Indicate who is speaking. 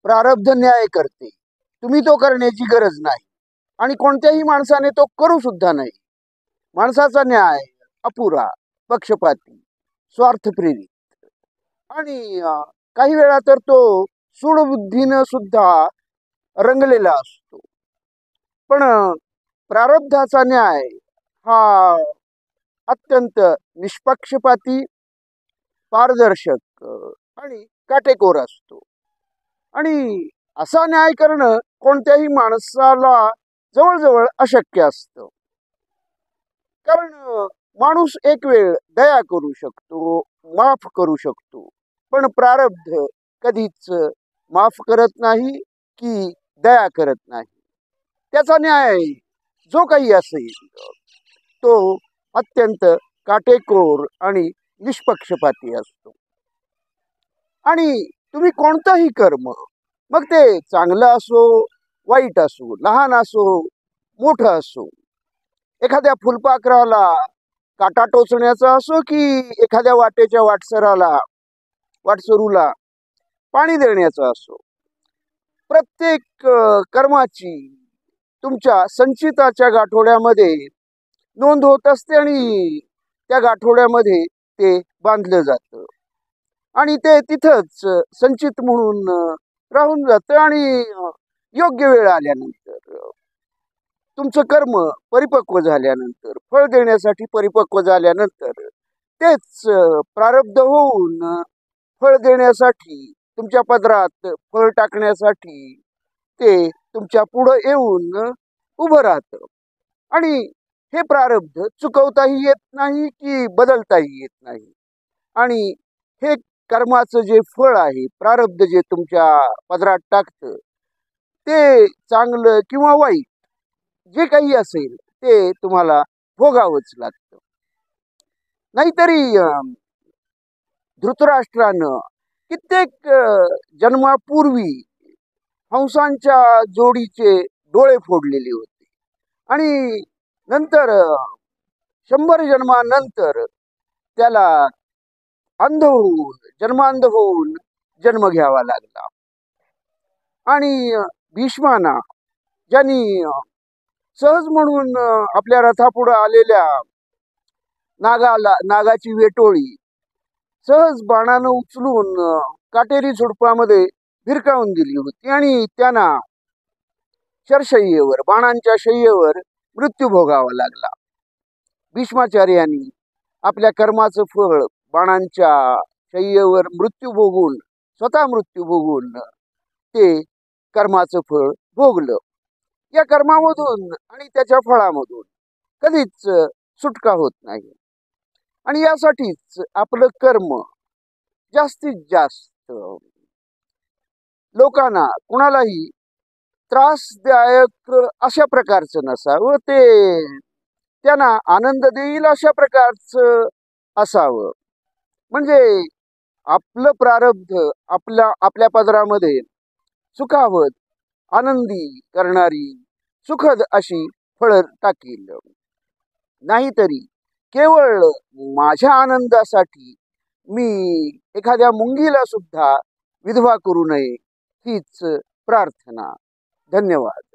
Speaker 1: प्रारब्ध न्याय करते, तुम्ही तो करण्याची गरज नाही आणि कोणत्याही माणसाने तो करू सुद्धा नाही. माणसाचा न्याय अपुरा, पक्षपाती, स्वार्थप्रेरित आणि काही वेळा तर तो सूडबुद्धीनं सुद्धा रंगलेला असतो. पण प्रारब्धाचा न्याय हा अत्यंत निष्पक्षपाती, पारदर्शक आणि काटेकोर असतो. आणि असा न्याय करणं कोणत्याही माणसाला जवळजवळ अशक्य असतं. कारण माणूस एक वेळ दया करू शकतो, माफ करू शकतो, पण प्रारब्ध कधीच माफ करत नाही की दया करत नाही. त्याचा न्याय जो काही असेल तो अत्यंत काटेकोर आणि निष्पक्षपाती असतो. आणि तुम्ही कोणतंही कर्म, मग ते चांगलं असो, वाईट असो, लहान असो, मोठं असो, एखाद्या फुलपाखराला काटा टोचण्याचा असो की एखाद्या वाटसरूला पाणी देण्याचा असो, प्रत्येक कर्माची तुमच्या संचिताच्या गाठोड्यामध्ये नोंद होत असते आणि त्या गाठोड्यामध्ये ते बांधलं जातं आणि ते तिथंच संचित म्हणून राहून जातं. आणि योग्य वेळ आल्यानंतर, तुमचं कर्म परिपक्व झाल्यानंतर, फळ देण्यासाठी परिपक्व झाल्यानंतर, तेच प्रारब्ध होऊन फळ देण्यासाठी, तुमच्या पदरात फळ टाकण्यासाठी ते तुमच्या पुढं येऊन उभं राहतं. आणि हे प्रारब्ध चुकवताही येत नाही की बदलताही येत नाही. आणि हे कर्माचं जे फळ आहे, प्रारब्ध जे तुमच्या पदरात टाकतं, ते चांगलं किंवा वाईट जे काही असेल ते तुम्हाला भोगावंच लागतं. नाहीतरी धृतराष्ट्रानं कित्येक जन्मापूर्वी हंसांच्या जोडीचे डोळे फोडलेले होते आणि नंतर 100 जन्मानंतर त्याला जन्मांध होऊन जन्म घ्यावा लागला. आणि भीष्माना, ज्यांनी सहज म्हणून आपल्या रथापुढं आलेल्या नागाची वेटोळी सहज बाणानं उचलून काटेरी झुडपामध्ये भिरकावून दिली होती आणि त्यांना शरशय्येवर, बाणांच्या शय्येवर मृत्यू भोगावा लागला. भीष्माचार्यांनी आपल्या कर्माचं फळ बाणांच्या शय्येवर स्वतः मृत्यू भोगून ते कर्माचं फळ भोगलं. या कर्मामधून आणि त्याच्या फळामधून कधीच सुटका होत नाही. आणि यासाठीच आपलं कर्म जास्तीत जास्त लोकांना, कुणालाही त्रासदायक अशा प्रकारचं नसावं, ते त्यांना आनंद देईल अशा प्रकारचं असावं. म्हणजे आपलं प्रारब्ध आपल्या पदरामध्ये सुखावत, आनंदी करणारी, सुखद अशी फळं टाकील. नाहीतरी केवळ माझ्या आनंदासाठी मी एखाद्या मुंगीला सुद्धा विधवा करू नये हीच प्रार्थना. धन्यवाद.